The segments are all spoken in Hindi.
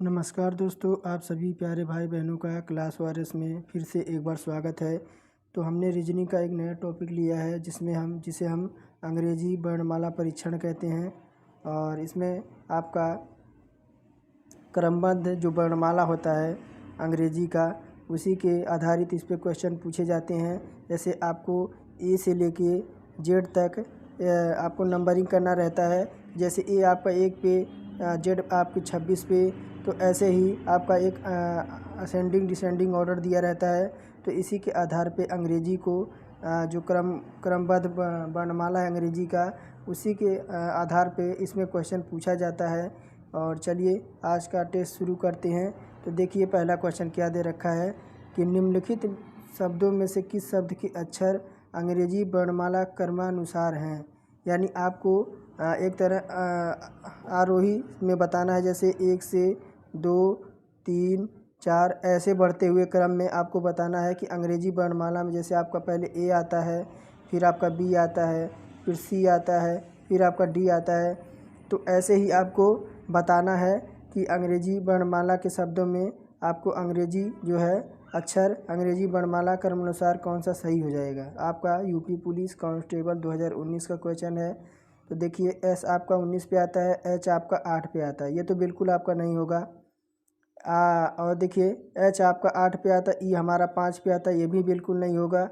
नमस्कार दोस्तों, आप सभी प्यारे भाई बहनों का क्लास वारिस में फिर से एक बार स्वागत है। तो हमने रीजनिंग का एक नया टॉपिक लिया है जिसे हम अंग्रेजी वर्णमाला परीक्षण कहते हैं। और इसमें आपका क्रमबद्ध जो वर्णमाला होता है अंग्रेजी का, उसी के आधारित इस पे क्वेश्चन पूछे जाते हैं। जैसे आपको ए से लेके जेड तक आपको नंबरिंग करना रहता है। जैसे ए आपका 1 पे, जेड आपके 26 पे, तो ऐसे ही आपका एक असेंडिंग डिसेंडिंग ऑर्डर दिया रहता है। तो इसी के आधार पे अंग्रेजी को जो क्रमबद्ध वर्णमाला है अंग्रेजी का, उसी के आधार पे इसमें क्वेश्चन पूछा जाता है। और चलिए आज का टेस्ट शुरू करते हैं। तो देखिए पहला क्वेश्चन क्या दे रखा है कि निम्नलिखित शब्दों में से किस शब्द के अक्षर अंग्रेजी वर्णमाला क्रमानुसार हैं। यानी आपको एक तरह आरोही में बताना है। जैसे 1 से 2, 3, 4 ऐसे बढ़ते हुए क्रम में आपको बताना है कि अंग्रेजी वर्णमाला में जैसे आपका पहले ए आता है, फिर आपका बी आता है, फिर सी आता है, फिर आपका डी आता है। तो ऐसे ही आपको बताना है कि अंग्रेजी वर्णमाला के शब्दों में आपको अंग्रेजी जो है अक्षर अंग्रेजी वर्णमाला क्रमानुसार कौन सा सही हो जाएगा। आपका यूपी पुलिस कांस्टेबल 2019 का क्वेश्चन है। तो देखिए एस आपका 19 पे आता है, एच आपका 8 पे आता है, ये तो बिल्कुल आपका नहीं होगा। और देखिए एच आपका 8 पे आता है, ई हमारा 5 पे आता है, ये भी बिल्कुल नहीं होगा।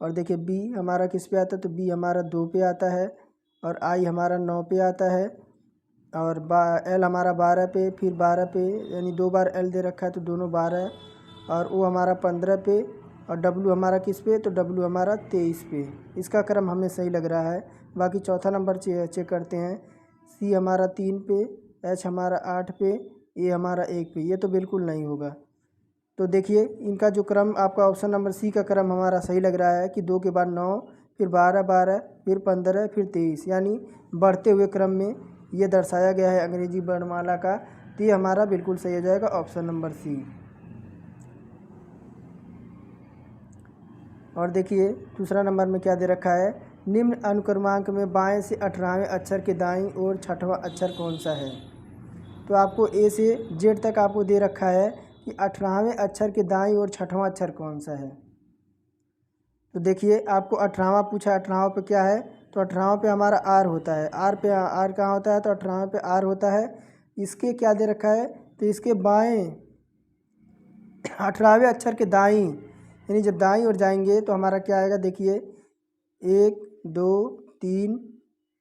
और देखिए बी हमारा किस पे आता है, तो बी हमारा 2 पे आता है, और आई हमारा 9 पे आता है, और एल हमारा 12 पे, फिर 12 पे, यानी 2 बार एल दे रखा है तो दोनों 12, और ओ हमारा 15 पे, और डब्लू हमारा किस पे, तो डब्लू हमारा 23 पे। इसका क्रम हमें सही लग रहा है। बाकी चौथा नंबर चेक करते हैं। सी हमारा 3 पे, एच हमारा 8 पे, ए हमारा 1 पे, ये तो बिल्कुल नहीं होगा। तो देखिए इनका जो क्रम आपका ऑप्शन नंबर सी का क्रम हमारा सही लग रहा है कि 2 के बाद 9, फिर 12, 12, फिर 15, फिर 23, यानी बढ़ते हुए क्रम में ये दर्शाया गया है अंग्रेजी वर्णमाला का। तो ये हमारा बिल्कुल सही हो जाएगा ऑप्शन नंबर सी। और देखिए दूसरा नंबर में क्या दे रखा है, निम्न अनुक्रमांक में बाएं से 18वें अक्षर के दाईं ओर 6वां अक्षर कौन सा है। तो आपको ए से जेड तक आपको दे रखा है कि 18वें अक्षर के दाईं ओर 6वां अक्षर कौन सा है। तो देखिए आपको 18वां पूछा, 18वां पे क्या है, तो 18वां पे हमारा आर होता है। आर पे आर कहाँ होता है, तो 18वां पे आर होता है। इसके क्या दे रखा है, तो इसके बाएं 18वें अक्षर के दाईं, यानी जब दाईं ओर जाएंगे तो हमारा क्या आएगा, देखिए 1, 2, 3,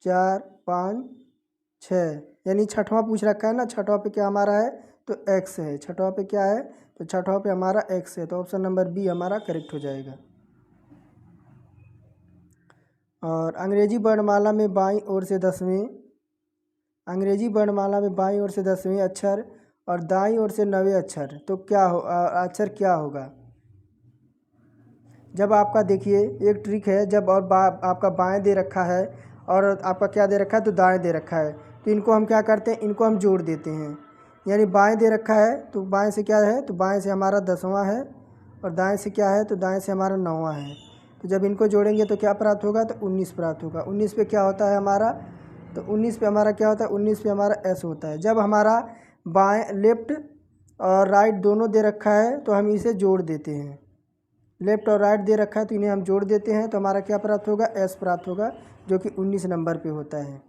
4, 5, 6, यानी 6वां पूछ रखा है ना। 6वां पे क्या हमारा है, तो एक्स है। 6वां पे क्या है, तो 6वां पे हमारा एक्स है। तो ऑप्शन नंबर बी हमारा करेक्ट हो जाएगा। और अंग्रेजी वर्णमाला में बाईं ओर से 10वें, अंग्रेजी वर्णमाला में बाईं ओर से 10वें अक्षर और दाईं ओर से 9वें अक्षर, तो क्या हो अक्षर क्या होगा। जब आपका देखिए एक ट्रिक है, जब और आपका बाएं दे रखा है और आपका क्या दे रखा है, तो दाएं दे रखा है, तो इनको हम क्या करते हैं, इनको हम जोड़ देते हैं। यानी बाएं दे रखा है तो बाएं से क्या है, तो बाएं से हमारा 10वां है, और दाएं से क्या है, तो दाएं से हमारा 9वां है। तो जब इनको जोड़ेंगे तो क्या प्राप्त होगा, तो 19 प्राप्त होगा। 19 पे क्या होता है हमारा, तो 19 पे हमारा क्या होता है, 19 पे हमारा एस होता है। जब हमारा बाएं लेफ्ट और राइट दोनों दे रखा है तो हम इसे जोड़ देते हैं। लेफ्ट और राइट दे रखा है तो इन्हें हम जोड़ देते हैं, तो हमारा क्या प्राप्त होगा, एस प्राप्त होगा, जो कि 19 नंबर पे होता है।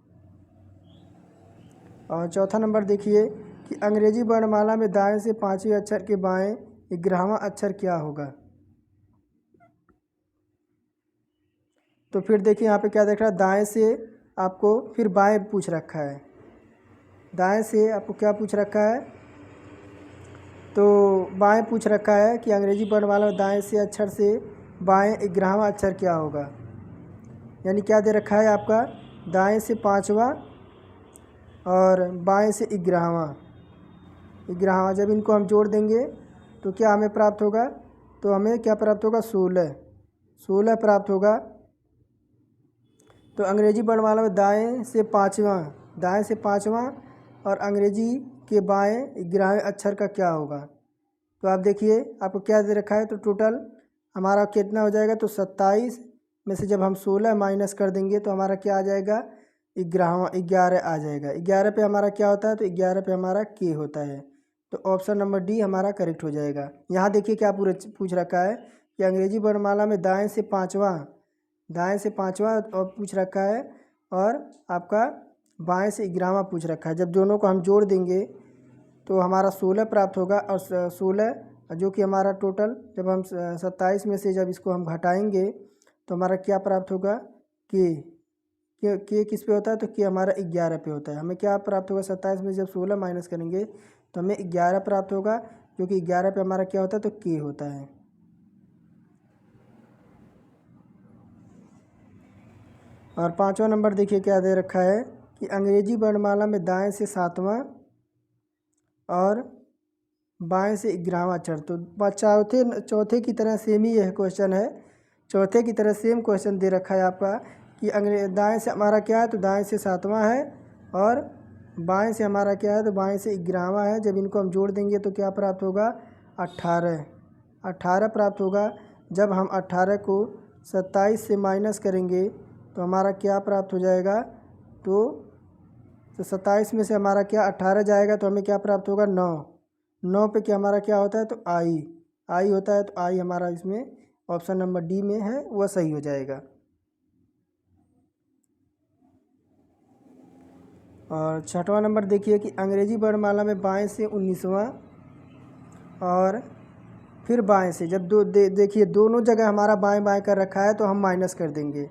और चौथा नंबर देखिए कि अंग्रेजी वर्णमाला में दाएं से 5वें अक्षर के बाएं 11वां अक्षर क्या होगा। तो फिर देखिए यहाँ पे क्या देख रहा है, दाएं से आपको फिर बाएं पूछ रखा है। दाएं से आपको क्या पूछ रखा है, तो बाएं पूछ रखा है कि अंग्रेजी वर्णमाला में दाएं से अक्षर से बाएं 11वां अक्षर क्या होगा। यानी क्या दे रखा है आपका, दाएं से 5वां और बाएं से 11वां। 11वां जब इनको हम जोड़ देंगे तो क्या हमें प्राप्त होगा, तो हमें क्या प्राप्त होगा, 16 प्राप्त होगा। तो अंग्रेजी वर्णमाला में दाएं से 5वां और अंग्रेजी के बाएं 11वें अक्षर का क्या होगा। तो आप देखिए आपको क्या दे रखा है, तो टोटल हमारा कितना हो जाएगा, तो 27 में से जब हम 16 माइनस कर देंगे तो हमारा क्या आ जाएगा, 11 आ जाएगा। 11 पे हमारा क्या होता है, तो 11 पे हमारा के होता है। तो ऑप्शन नंबर डी हमारा करेक्ट हो जाएगा। यहाँ देखिए क्या पूरा पूछ रखा है कि अंग्रेजी वर्णमाला में दाएं से पाँचवा और पूछ रखा है, और आपका बाएं से 11वां पूछ रखा है। जब दोनों को हम जोड़ देंगे तो हमारा 16 प्राप्त होगा, और 16 जो कि हमारा टोटल, जब हम 27 में से जब इसको हम घटाएंगे तो हमारा क्या प्राप्त होगा, के किस पे होता है, तो के हमारा 11 पे होता है। हमें क्या प्राप्त होगा, 27 में जब 16 माइनस करेंगे तो हमें 11 प्राप्त होगा, जो कि 11 पे हमारा क्या होता है, तो के होता है। और 5वां नंबर देखिए क्या दे रखा है कि अंग्रेजी वर्णमाला में दाएं से 7वां और बाएं से 11वां अक्षर। तो चौथे की तरह सेम ही यह क्वेश्चन है, चौथे की तरह सेम क्वेश्चन दे रखा है आपका कि दाएं से हमारा क्या है, तो दाएं से 7वां है, और बाएं से हमारा क्या है, तो बाएं से 11वां है। जब इनको हम जोड़ देंगे तो क्या प्राप्त होगा, 18 प्राप्त होगा। जब हम 18 को 27 से माइनस करेंगे तो हमारा क्या प्राप्त हो जाएगा, तो 27 में से हमारा क्या 18 जाएगा तो हमें क्या प्राप्त होगा, 9 पे क्या हमारा क्या होता है, तो आई होता है। तो आई हमारा इसमें ऑप्शन नंबर डी में है, वह सही हो जाएगा। और 6वां नंबर देखिए कि अंग्रेजी वर्णमाला में बाएं से 19वां और फिर बाएं से, जब देखिए दोनों जगह हमारा बाएं बाएं कर रखा है तो हम माइनस कर देंगे।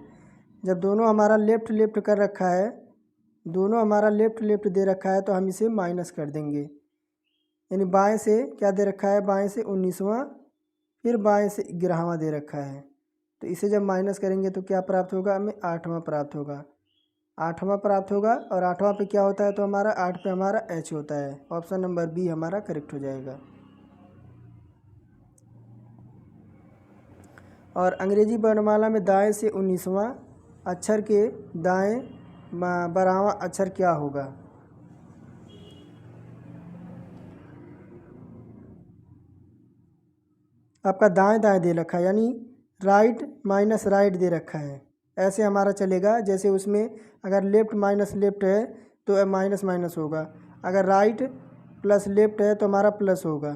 जब दोनों हमारा लेफ्ट लेफ्ट कर रखा है, दोनों हमारा लेफ्ट लेफ्ट दे रखा है तो हम इसे माइनस कर देंगे। यानी बाएं से क्या दे रखा है, बाएं से 19वां फिर बाएं से 11वां दे रखा है, तो इसे जब माइनस करेंगे तो क्या प्राप्त होगा, हमें 8वां प्राप्त होगा। 8वां प्राप्त होगा, और 8वां पे क्या होता है, तो हमारा 8 पे हमारा एच होता है। ऑप्शन नंबर बी हमारा करेक्ट हो जाएगा। और अंग्रेजी वर्णमाला में दाएं से 19वां अक्षर के दाएं 12वां अक्षर क्या होगा। आपका दाएं दाएं दे रखा है, यानी राइट माइनस राइट दे रखा है। ऐसे हमारा चलेगा, जैसे उसमें अगर लेफ्ट माइनस लेफ्ट है तो माइनस माइनस होगा, अगर राइट प्लस लेफ्ट है तो हमारा प्लस होगा।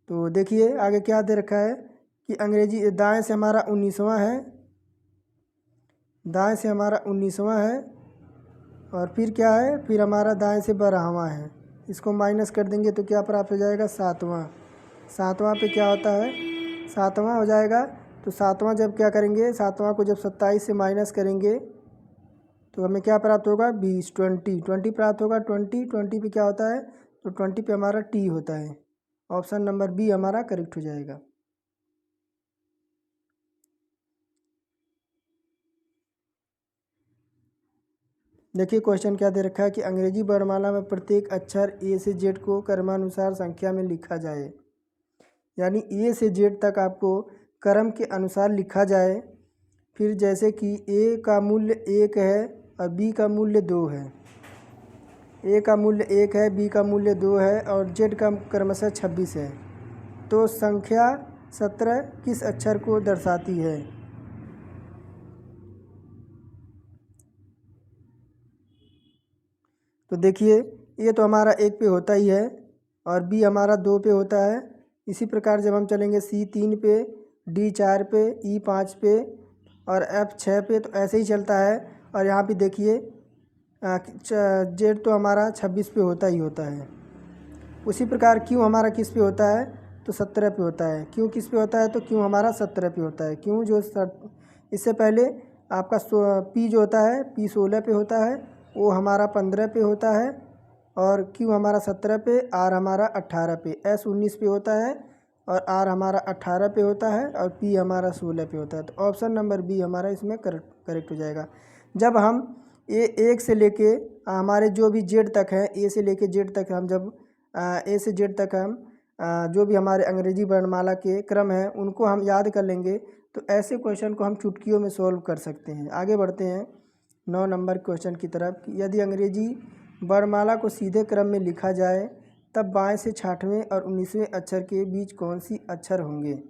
तो देखिए आगे क्या दे रखा है कि अंग्रेजी दाएं से हमारा 19वां है, दाएं से हमारा 19वां है, और फिर क्या है, फिर हमारा दाएं से 12वां है। इसको माइनस कर देंगे तो क्या प्राप्त हो जाएगा, 7वां पे क्या होता है, 7वां हो जाएगा। तो 7वां जब क्या करेंगे, 7वां को जब 27 से माइनस करेंगे तो हमें क्या प्राप्त होगा, 20 20 प्राप्त होगा। 20 पे क्या होता है, तो 20 पे हमारा टी होता है। ऑप्शन नंबर बी हमारा करेक्ट हो जाएगा। देखिए क्वेश्चन क्या दे रखा है कि अंग्रेजी वर्णमाला में प्रत्येक अक्षर ए से जेड को क्रमानुसार संख्या में लिखा जाए। यानी ए से जेड तक आपको क्रम के अनुसार लिखा जाए। फिर जैसे कि ए का मूल्य 1 है और बी का मूल्य 2 है, ए का मूल्य 1 है, बी का मूल्य 2 है, और जेड का क्रमशः 26 है, तो संख्या 17 किस अक्षर को दर्शाती है। तो देखिए ये तो हमारा 1 पे होता ही है, और बी हमारा 2 पे होता है। इसी प्रकार जब हम चलेंगे सी 3 पे, डी 4 पे, ई 5 पे और एफ 6 पे, तो ऐसे ही चलता है। और यहाँ पे देखिए जेड तो हमारा 26 पे होता ही होता है। उसी प्रकार क्यों हमारा किस पे होता है, तो 17 पे होता है। क्यों किस पे होता है, तो क्यों हमारा 17 पे होता है। क्यों जो इससे पहले आपका पी जो होता है, पी 16 पे होता है, वो हमारा 15 पे होता है, और क्यू हमारा 17 पे, आर हमारा 18 पे, एस 19 पे होता है, और आर हमारा 18 पे होता है, और पी हमारा 16 पे होता है। तो ऑप्शन नंबर बी हमारा इसमें करेक्ट हो जाएगा। जब हम एक से लेके हमारे जो भी जेड तक है, ए से लेके जेड तक हम जब ए से जेड तक हम जो भी हमारे अंग्रेजी वर्णमाला के क्रम हैं उनको हम याद कर लेंगे, तो ऐसे क्वेश्चन को हम चुटकियों में सॉल्व कर सकते हैं। आगे बढ़ते हैं 9 नंबर क्वेश्चन की तरफ। यदि अंग्रेजी वर्णमाला को सीधे क्रम में लिखा जाए तब बाएं से 6वें और 19वें अक्षर के बीच कौन सी अक्षर होंगे।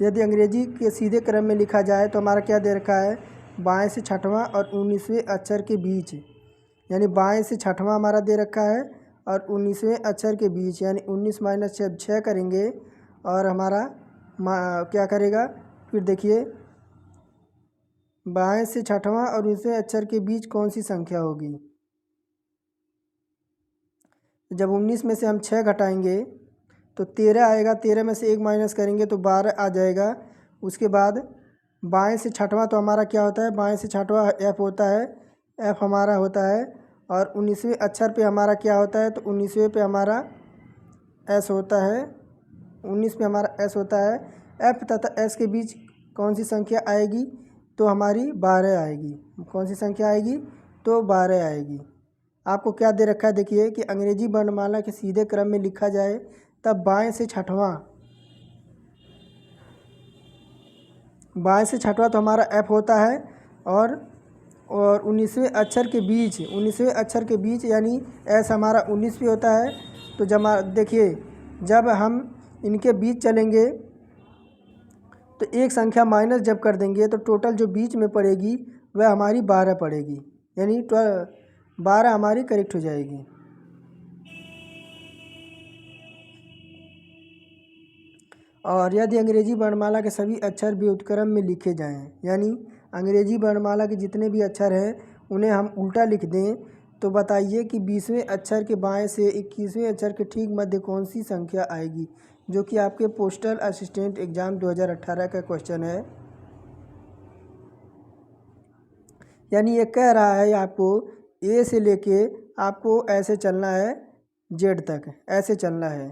यदि अंग्रेजी के सीधे क्रम में लिखा जाए तो हमारा क्या दे रखा है, बाएं से छठवां और 19वें अक्षर के बीच, यानी बाएं से छठवां हमारा दे रखा है और 19वें अक्षर के बीच, यानी 19 माइनस 6 करेंगे और हमारा क्या करेगा, फिर देखिए बाएं से छठवां और 19वें अक्षर के बीच कौन सी संख्या होगी। जब 19 में से हम 6 घटाएंगे तो 13 आएगा, 13 में से 1 माइनस करेंगे तो 12 आ जाएगा। उसके बाद बाएं से छठवां तो हमारा क्या होता है, बाएं से छठवां एफ होता है, एफ हमारा होता है और 19वें अक्षर पे हमारा क्या होता है, तो 19वें पे हमारा एस होता है, 19 पे हमारा एस होता है। एफ तथा एस के बीच कौन सी संख्या आएगी, तो हमारी 12 आएगी। कौन सी संख्या आएगी, तो 12 आएगी। आपको क्या दे रखा है, देखिए कि अंग्रेजी वर्णमाला के सीधे क्रम में लिखा जाए तब बाएं से छठवां तो हमारा एफ होता है और 19वें अक्षर के बीच, 19वें अक्षर के बीच यानी एस हमारा 19 पे होता है। तो जब देखिए जब हम इनके बीच चलेंगे तो एक संख्या माइनस जब कर देंगे तो टोटल जो बीच में पड़ेगी वह हमारी 12 पड़ेगी, यानी 12 हमारी करेक्ट हो जाएगी। और यदि अंग्रेजी वर्णमाला के सभी अक्षर व्युत्क्रम में लिखे जाएं, यानी अंग्रेजी वर्णमाला के जितने भी अक्षर हैं उन्हें हम उल्टा लिख दें, तो बताइए कि 20वें अक्षर के बाएं से 21वें अक्षर के ठीक मध्य कौन सी संख्या आएगी, जो कि आपके पोस्टल असिस्टेंट एग्ज़ाम 2018 का क्वेश्चन है। यानी ये कह रहा है आपको ए से लेके आपको ऐसे चलना है जेड तक, ऐसे चलना है,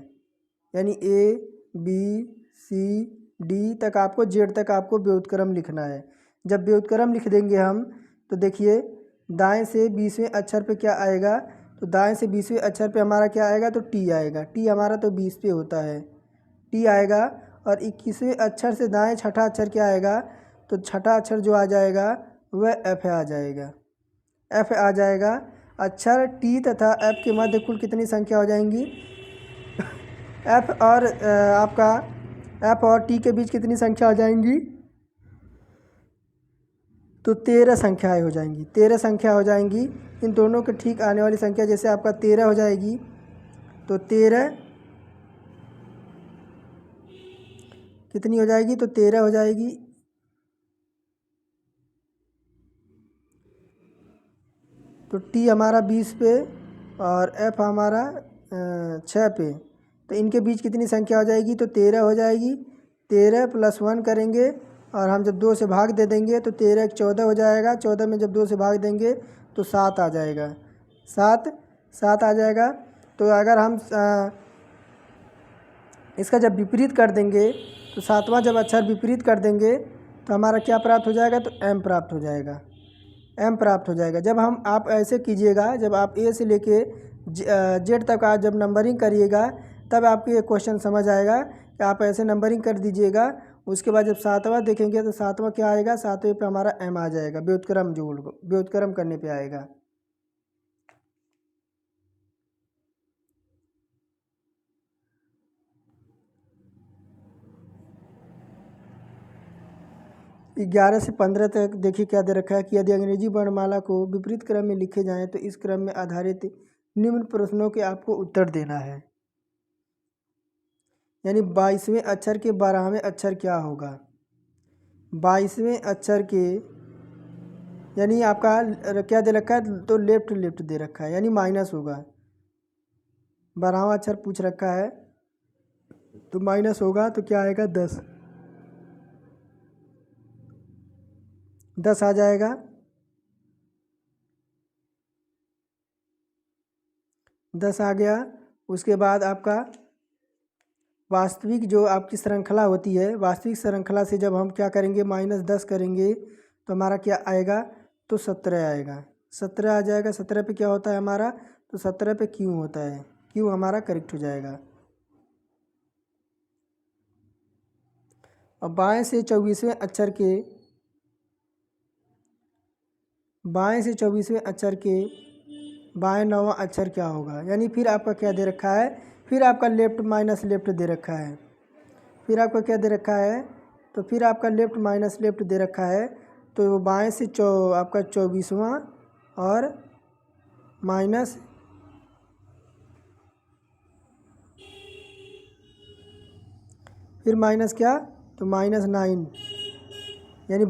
यानी ए बी सी डी तक आपको, जेड तक आपको व्युत्क्रम लिखना है। जब व्युत्क्रम लिख देंगे हम तो देखिए दाएं से 20वें अक्षर पे क्या आएगा, तो दाएं से 20वें अक्षर पे हमारा क्या आएगा, तो टी आएगा। टी हमारा तो 20 पे होता है, टी आएगा। और 21वें अक्षर से दाएं छठा अक्षर क्या आएगा, तो छठा अक्षर जो आ जाएगा वह एफ आ जाएगा, एफ आ जाएगा। अक्षर टी तथा एफ के मध्य कुल कितनी संख्या हो जाएंगी, एफ और आपका एफ और टी के बीच कितनी संख्या हो जाएंगी, तो 13 संख्याएँ हो जाएंगी, 13 संख्या हो जाएंगी। इन दोनों के ठीक आने वाली संख्या जैसे आपका 13 हो जाएगी, तो 13 कितनी हो जाएगी, तो 13 हो जाएगी। तो टी हमारा 20 पे और एफ हमारा 6 पे, तो इनके बीच कितनी संख्या हो जाएगी, तो 13 हो जाएगी। 13 + 1 करेंगे और हम जब 2 से भाग दे देंगे तो 13 × 14 हो जाएगा। 14 में जब 2 से भाग देंगे तो 7 आ जाएगा, 7 आ जाएगा। तो अगर हम इसका जब विपरीत कर देंगे तो 7वां जब अक्षर विपरीत कर देंगे तो हमारा क्या प्राप्त हो जाएगा, तो एम प्राप्त हो जाएगा, एम प्राप्त हो जाएगा। जब हम आप ऐसे कीजिएगा, जब आप ए से लेके जेड तक आप जब नंबरिंग करिएगा तब आपको ये क्वेश्चन समझ आएगा कि आप ऐसे नंबरिंग कर दीजिएगा। उसके बाद जब 7वां देखेंगे तो 7वां क्या आएगा, 7वें पे हमारा एम आ जाएगा, व्युत्क्रम जोड़ व्युत्क्रम करने पे आएगा। ग्यारह से 15 तक देखिए क्या दे रखा है कि यदि अंग्रेजी वर्णमाला को विपरीत क्रम में लिखे जाएं तो इस क्रम में आधारित निम्न प्रश्नों के आपको उत्तर देना है। यानी 22वें अक्षर के 12वें अक्षर क्या होगा, 22वें अक्षर के, यानी आपका क्या दे रखा है, तो लेफ्ट दे रखा है, यानी माइनस होगा। 12वां अक्षर पूछ रखा है तो माइनस होगा, तो क्या आएगा, 10 आ जाएगा। 10 आ गया। उसके बाद आपका वास्तविक जो आपकी श्रृंखला होती है, वास्तविक श्रृंखला से जब हम क्या करेंगे, -10 करेंगे तो हमारा क्या आएगा, तो 17 आएगा, 17 आ जाएगा। 17 पे क्या होता है हमारा, तो 17 पे क्यों होता है, क्यों हमारा करेक्ट हो जाएगा। और बाएं से 24वें अक्षर के, बाएं से 24वें अक्षर के बाएं 9वां अक्षर क्या होगा, यानी फिर आपका क्या दे रखा है, फिर आपका लेफ्ट माइनस लेफ्ट दे रखा है, फिर आपका क्या दे रखा है, तो फिर आपका लेफ्ट माइनस लेफ्ट दे रखा है, तो वो बाएँ से आपका 24वां और माइनस फिर माइनस क्या, तो -9, यानी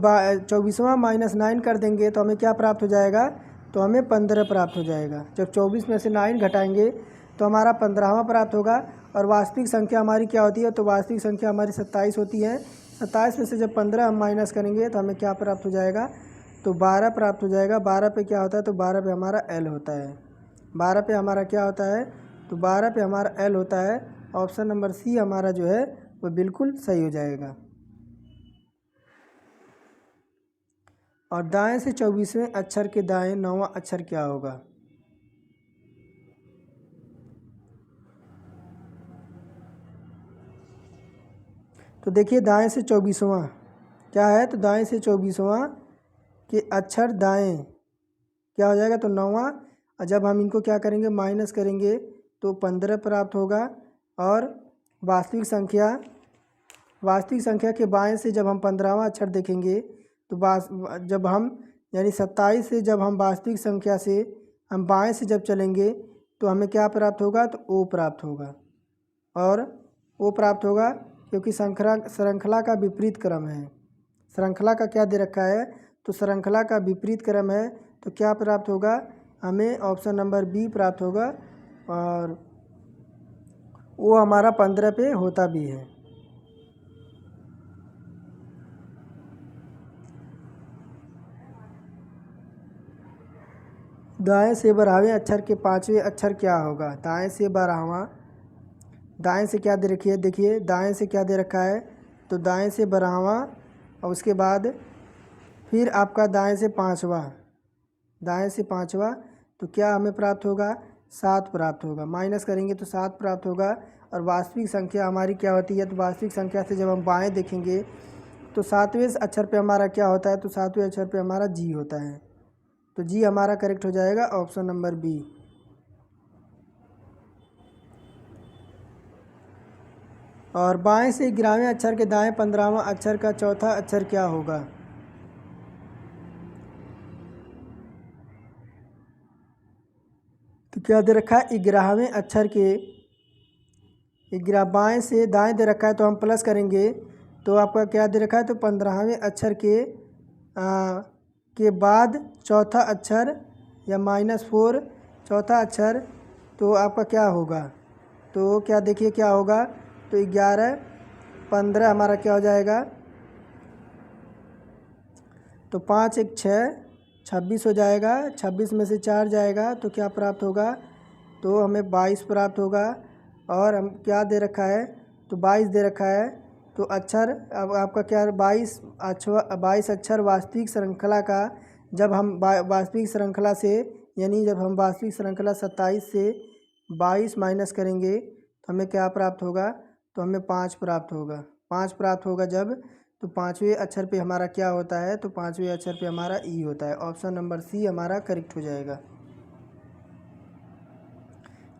24वां -9 कर देंगे तो हमें क्या प्राप्त हो जाएगा, तो हमें 15 प्राप्त हो जाएगा। जब 24 में से 9 घटाएंगे तो हमारा 15वां प्राप्त होगा। और वास्तविक संख्या हमारी क्या होती है, तो वास्तविक संख्या हमारी 27 होती है। 27 में से जब 15 हम माइनस करेंगे तो हमें क्या प्राप्त हो जाएगा, तो 12 प्राप्त हो जाएगा। 12 पे क्या होता है, तो 12 पे हमारा एल होता है। 12 पे हमारा क्या होता है, तो 12 पे हमारा एल होता है। ऑप्शन नंबर सी हमारा जो है वो बिल्कुल सही हो जाएगा। और दाएं से 24वें अक्षर के दाएं 9वां अक्षर क्या होगा। तो देखिए दाएं से 24वां क्या है, तो दाएं से 24वां के अक्षर दाएं क्या हो जाएगा, तो 9वां। और जब हम इनको क्या करेंगे, माइनस करेंगे तो 15 प्राप्त होगा। और वास्तविक संख्या के बाएं से जब हम 15वां अक्षर देखेंगे तो जब हम यानी 27 से जब हम वास्तविक संख्या से हम बाएं से जब चलेंगे तो हमें क्या प्राप्त होगा, तो ओ प्राप्त होगा। और ओ प्राप्त होगा क्योंकि श्रृंखला का विपरीत क्रम है। श्रृंखला का क्या दे रखा है, तो श्रृंखला का विपरीत क्रम है, तो क्या प्राप्त होगा, हमें ऑप्शन नंबर बी प्राप्त होगा। और वो हमारा 15 पे होता भी है। दाएं से 12वें अक्षर के 5वें अक्षर क्या होगा। दाएं से 12वां, दाएं से क्या दे रखी है, देखिए दाएं से क्या दे रखा है, तो दाएं से 12वां और उसके बाद फिर आपका दाएं से 5वां, दाएं से 5वां, तो क्या हमें प्राप्त होगा, 7 प्राप्त होगा। माइनस करेंगे तो 7 प्राप्त होगा। और वास्तविक संख्या हमारी क्या होती है, तो वास्तविक संख्या से जब हम बाएं देखेंगे तो 7वें अक्षर पे हमारा क्या होता है, तो 7वें अक्षर पे हमारा जी होता है। तो जी हमारा करेक्ट हो जाएगा, ऑप्शन नंबर बी। और बाएं से 11वें अक्षर के दाएं 15वां अक्षर का चौथा अक्षर क्या होगा। तो क्या दे रखा है, 11वें अक्षर के 11 बाएं से दाएं दे रखा है, तो हम प्लस करेंगे तो आपका क्या दे रखा है, तो 15वें अक्षर के बाद चौथा अक्षर या -4 चौथा अक्षर, तो आपका क्या होगा, तो क्या देखिए क्या होगा, तो 11 15 हमारा क्या हो जाएगा, तो 5 1 6 26 हो जाएगा। 26 में से 4 जाएगा तो क्या प्राप्त होगा, तो हमें 22 प्राप्त होगा। और हम क्या दे रखा है, तो 22 दे रखा है। तो अक्षर अब आपका क्या 22 अक्षर वास्तविक श्रृंखला का, जब हम वास्तविक श्रृंखला से यानी जब हम वास्तविक श्रृंखला 27 से 22 माइनस करेंगे तो हमें क्या प्राप्त होगा, तो हमें 5 प्राप्त होगा। 5 प्राप्त होगा जब, तो 5वें अक्षर पे हमारा क्या होता है, तो 5वें अक्षर पे हमारा ई होता है। ऑप्शन नंबर सी हमारा करेक्ट हो जाएगा।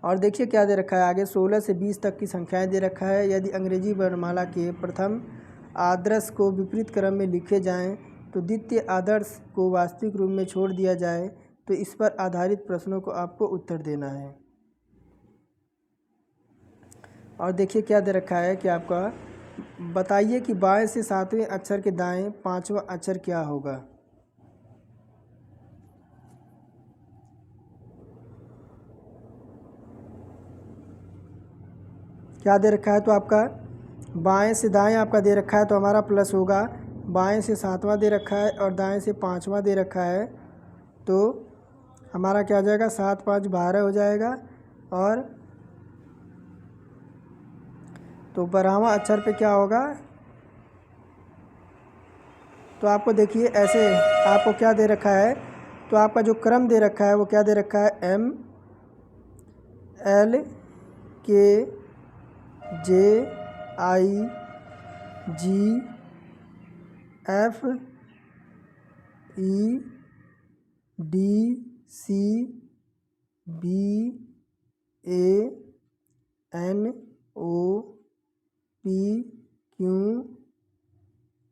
और देखिए क्या दे रखा है आगे, 16 से 20 तक की संख्याएं दे रखा है। यदि अंग्रेजी वर्णमाला के प्रथम आदर्श को विपरीत क्रम में लिखे जाएं तो द्वितीय आदर्श को वास्तविक रूप में छोड़ दिया जाए, तो इस पर आधारित प्रश्नों को आपको उत्तर देना है। और देखिए क्या दे रखा है कि आपका बताइए कि बाएं से 7वें अक्षर के दाएं 5वां अक्षर क्या होगा। क्या दे रखा है, तो आपका बाएं से दाएं आपका दे रखा है तो हमारा प्लस होगा। बाएं से 7वां दे रखा है और दाएं से 5वां दे रखा है, तो हमारा क्या हो जाएगा, 7 5 12 हो जाएगा। और तो 12वां अक्षर पे क्या होगा, तो आपको देखिए ऐसे आपको क्या दे रखा है, तो आपका जो क्रम दे रखा है वो क्या दे रखा है, M L K J I G F E D C B A N O P Q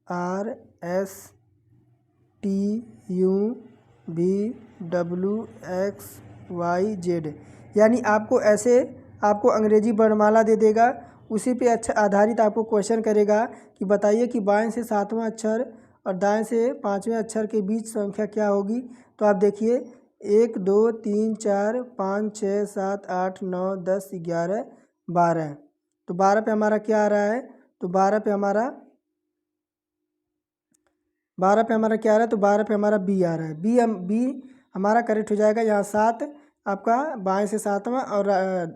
RSTUVWXYZ। यानी आपको ऐसे आपको अंग्रेजी वर्णमाला दे देगा, उसी पे अच्छा आधारित आपको क्वेश्चन करेगा कि बताइए कि बाएं से 7वां अक्षर और दाएं से 5वें अक्षर के बीच संख्या क्या होगी। तो आप देखिए 1 2 3 4 5 6 7 8 9 10 11 12। तो 12 पे हमारा क्या आ रहा है, तो 12 पे हमारा क्या आ रहा है, तो 12 पे हमारा बी आ रहा है। बी हमारा करेक्ट हो जाएगा। यहाँ 7 आपका बाएं से 7वां और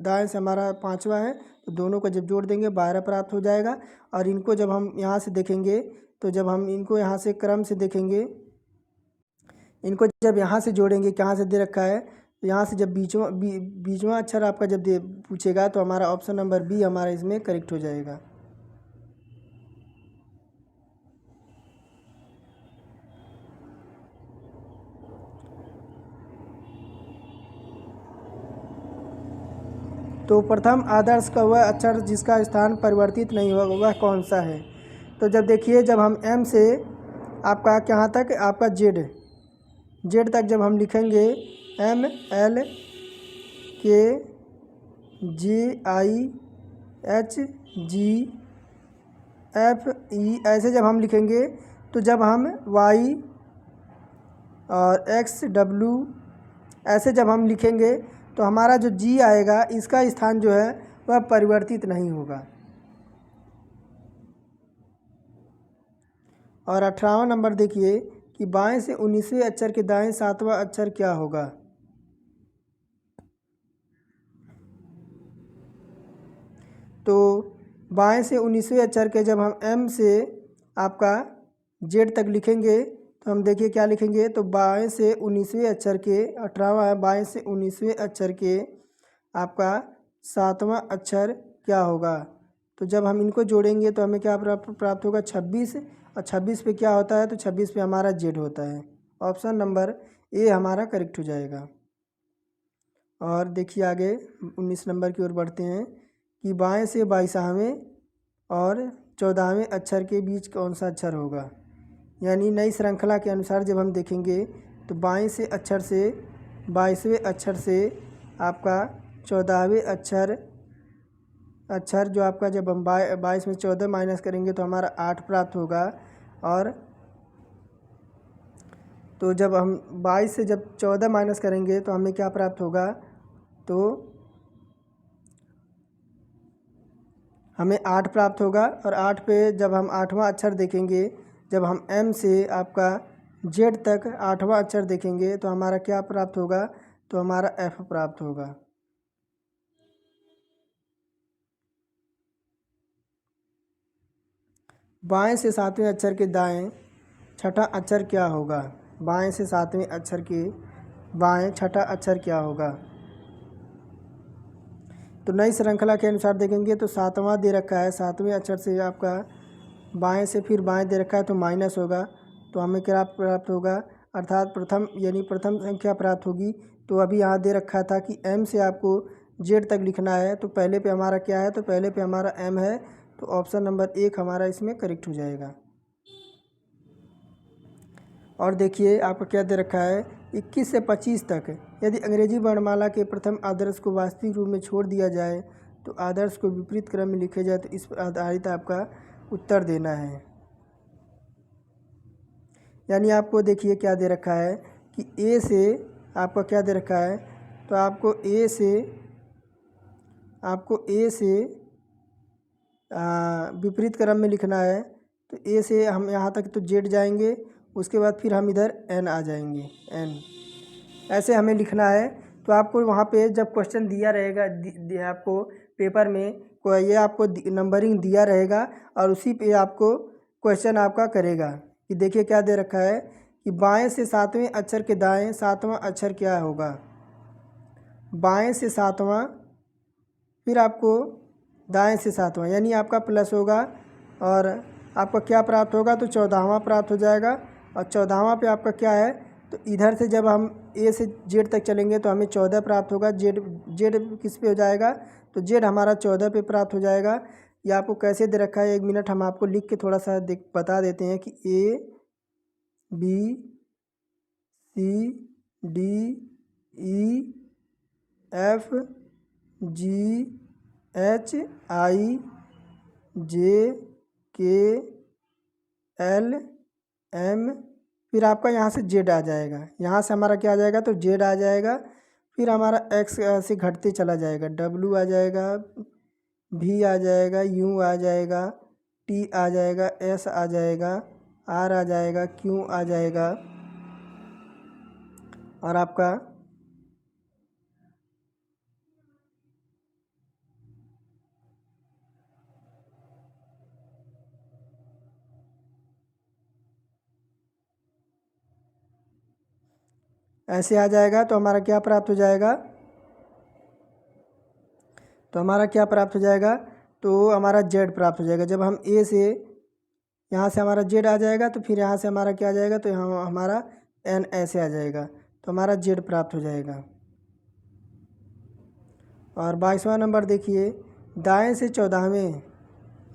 दाएं से हमारा 5वां है, तो दोनों को जब जोड़ देंगे 12 प्राप्त हो जाएगा। और इनको जब हम यहाँ से देखेंगे, तो जब हम इनको यहाँ से क्रम से देखेंगे, इनको जब यहाँ से जोड़ेंगे, कहाँ से दे रखा है, तो यहाँ से जब बीचवां अक्षर आपका जब दे पूछेगा, तो हमारा ऑप्शन नंबर बी हमारा इसमें करेक्ट हो जाएगा। तो प्रथम आदर्श का वह अक्षर जिसका स्थान परिवर्तित नहीं होगा वह कौन सा है। तो जब देखिए, जब हम एम से आपका कहाँ तक, आपका जेड तक जब हम लिखेंगे MLKGIHE, ऐसे जब हम लिखेंगे, तो जब हम Y और XW ऐसे जब हम लिखेंगे, तो हमारा जो G आएगा इसका स्थान जो है वह परिवर्तित नहीं होगा। और 18वां नंबर देखिए कि बाएं से 19वें अक्षर के दाएं 7वां अक्षर क्या होगा। तो बाएं से 19वें अक्षर के जब हम M से आपका Z तक लिखेंगे, तो हम देखिए क्या लिखेंगे, तो बाएं से 19वें अक्षर के 18वां है, बाएं से 19वें अक्षर के आपका 7वां अक्षर क्या होगा। तो जब हम इनको जोड़ेंगे तो हमें क्या प्राप्त होगा, 26। और 26 पे क्या होता है, तो 26 पे हमारा Z होता है। ऑप्शन नंबर ए हमारा करेक्ट हो जाएगा। और देखिए आगे 19 नंबर की ओर बढ़ते हैं कि बाएं से 22वें और 14वें अक्षर के बीच कौन सा अक्षर होगा। यानी नई श्रृंखला के अनुसार जब हम देखेंगे, तो बाएं से अक्षर से 22वें अक्षर से आपका 14वें अक्षर जो आपका, जब हम 22 में 14 माइनस करेंगे तो हमारा 8 प्राप्त होगा। और तो जब हम 22 से जब 14 माइनस करेंगे तो हमें क्या प्राप्त होगा, तो हमें 8 प्राप्त होगा। और 8 पे जब हम 8वां अक्षर देखेंगे, जब हम M से आपका Z तक 8वां अक्षर देखेंगे, तो हमारा क्या प्राप्त होगा, तो हमारा F प्राप्त होगा। बाएं से 7वें अक्षर के दाएं छठा अक्षर क्या होगा। बाएं से 7वें अक्षर के बाएं छठा अक्षर क्या होगा। तो नई श्रृंखला के अनुसार देखेंगे तो 7वां दे रखा है, 7वें अक्षर से आपका बाएं से फिर बाएं दे रखा है, तो माइनस होगा। तो हमें क्या प्राप्त होगा, अर्थात प्रथम यानी प्रथम संख्या प्राप्त होगी। तो अभी यहाँ दे रखा था कि M से आपको Z तक लिखना है, तो पहले पे हमारा क्या है, तो पहले पे हमारा M है। तो ऑप्शन नंबर 1 हमारा इसमें करेक्ट हो जाएगा। और देखिए आपको क्या दे रखा है, 21 से 25 तक यदि अंग्रेजी वर्णमाला के प्रथम आदर्श को वास्तविक रूप में छोड़ दिया जाए, तो आदर्श को विपरीत क्रम में लिखे जाए, तो इस पर आधारित आपका उत्तर देना है। यानी आपको देखिए क्या दे रखा है कि A से आपका क्या दे रखा है, तो आपको A से विपरीत क्रम में लिखना है। तो A से हम यहाँ तक तो Z जाएंगे, उसके बाद फिर हम इधर N आ जाएंगे, N ऐसे हमें लिखना है। तो आपको वहाँ पे जब क्वेश्चन दिया रहेगा आपको पेपर में, ये आपको नंबरिंग दिया रहेगा और उसी पे आपको क्वेश्चन आपका करेगा कि देखिए क्या दे रखा है कि बाएं से 7वें अक्षर के दाएं 7वां अक्षर क्या होगा। बाएं से 7वां फिर आपको दाएं से 7वां, यानी आपका प्लस होगा और आपका क्या प्राप्त होगा, तो 14वां प्राप्त हो जाएगा। और 14वां पे आपका क्या है, तो इधर से जब हम A से Z तक चलेंगे तो हमें 14 प्राप्त होगा। Z किस पे हो जाएगा, तो Z हमारा 14 पे प्राप्त हो जाएगा। ये आपको कैसे दे रखा है, 1 मिनट हम आपको लिख के थोड़ा सा बता देते हैं कि ABCDEFGHIJKLM, फिर आपका यहाँ से जेड आ जाएगा, यहाँ से हमारा क्या आ जाएगा, तो जेड आ जाएगा। फिर हमारा एक्स से घटते चला जाएगा, डब्लू आ जाएगा, भी आ जाएगा, यू आ जाएगा, टी आ जाएगा, एस आ जाएगा, आर आ जाएगा, क्यू आ जाएगा, और आपका ऐसे आ जाएगा। तो हमारा क्या प्राप्त हो जाएगा, तो हमारा क्या प्राप्त हो जाएगा, तो हमारा जेड प्राप्त हो जाएगा। जब हम ए से यहाँ से हमारा जेड आ जाएगा, तो फिर यहाँ से हमारा क्या आ जाएगा, तो यहाँ हमारा एन ऐसे आ जाएगा, तो हमारा जेड प्राप्त हो जाएगा। और 22वां नंबर देखिए, दाएं से 14वें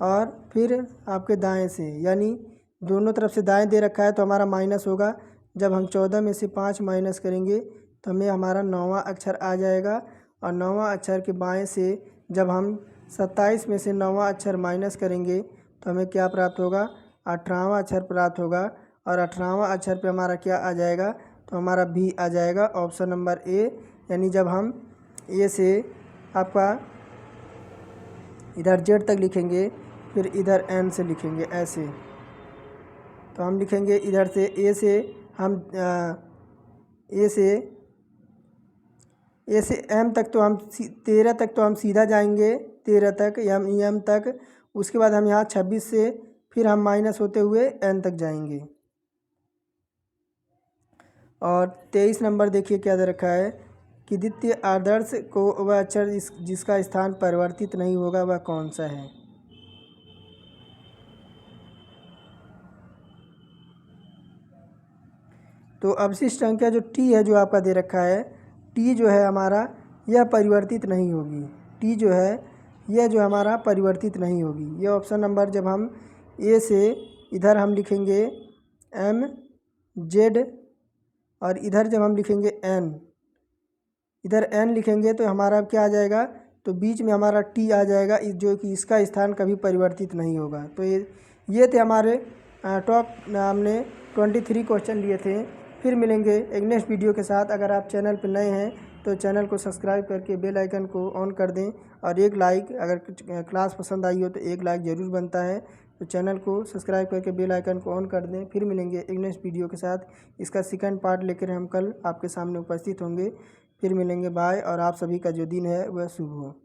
और फिर आपके दाएं से, यानी दोनों तरफ से दाएं दे रखा है, तो हमारा माइनस होगा। जब हम 14 में से 5 माइनस करेंगे तो हमें हमारा 9वां अक्षर आ जाएगा। और 9वां अक्षर के बाएं से जब हम 27 में से 9वां अक्षर माइनस करेंगे तो हमें क्या प्राप्त होगा, 18वां अक्षर प्राप्त होगा। और 18वां अक्षर पे हमारा क्या आ जाएगा, तो हमारा भी आ जाएगा, ऑप्शन नंबर ए। यानी जब हम ए से आपका इधर जेड तक लिखेंगे, फिर इधर एन से लिखेंगे ऐसे, तो हम लिखेंगे इधर से ए से हम ए से एम तक, तो हम 13 तक तो हम सीधा जाएंगे, 13 तक एम तक। उसके बाद हम यहाँ 26 से फिर हम माइनस होते हुए एन तक जाएंगे। और 23 नंबर देखिए क्या दे रखा है कि द्वितीय आदर्श को वह अक्षर जिसका स्थान परिवर्तित नहीं होगा वह कौन सा है। तो अवशिष्ट संख्या जो टी है, जो आपका दे रखा है, टी जो है हमारा यह परिवर्तित नहीं होगी। टी जो है यह जो हमारा परिवर्तित नहीं होगी। यह ऑप्शन नंबर, जब हम ए से इधर हम लिखेंगे एम जेड, और इधर जब हम लिखेंगे एन, इधर एन लिखेंगे तो हमारा क्या आ जाएगा, तो बीच में हमारा टी आ जाएगा, जो कि इसका स्थान कभी परिवर्तित नहीं होगा। तो ये थे हमारे टॉप, हमने 23 क्वेश्चन लिए थे। फिर मिलेंगे एक नेक्स्ट वीडियो के साथ। अगर आप चैनल पर नए हैं तो चैनल को सब्सक्राइब करके बेल आइकन को ऑन कर दें, और एक लाइक, अगर क्लास पसंद आई हो तो एक लाइक ज़रूर बनता है। तो चैनल को सब्सक्राइब करके बेल आइकन को ऑन कर दें। फिर मिलेंगे एक नेक्स्ट वीडियो के साथ। इसका सेकंड पार्ट लेकर हम कल आपके सामने उपस्थित होंगे। फिर मिलेंगे, बाय। और आप सभी का जो दिन है वह शुभ हो।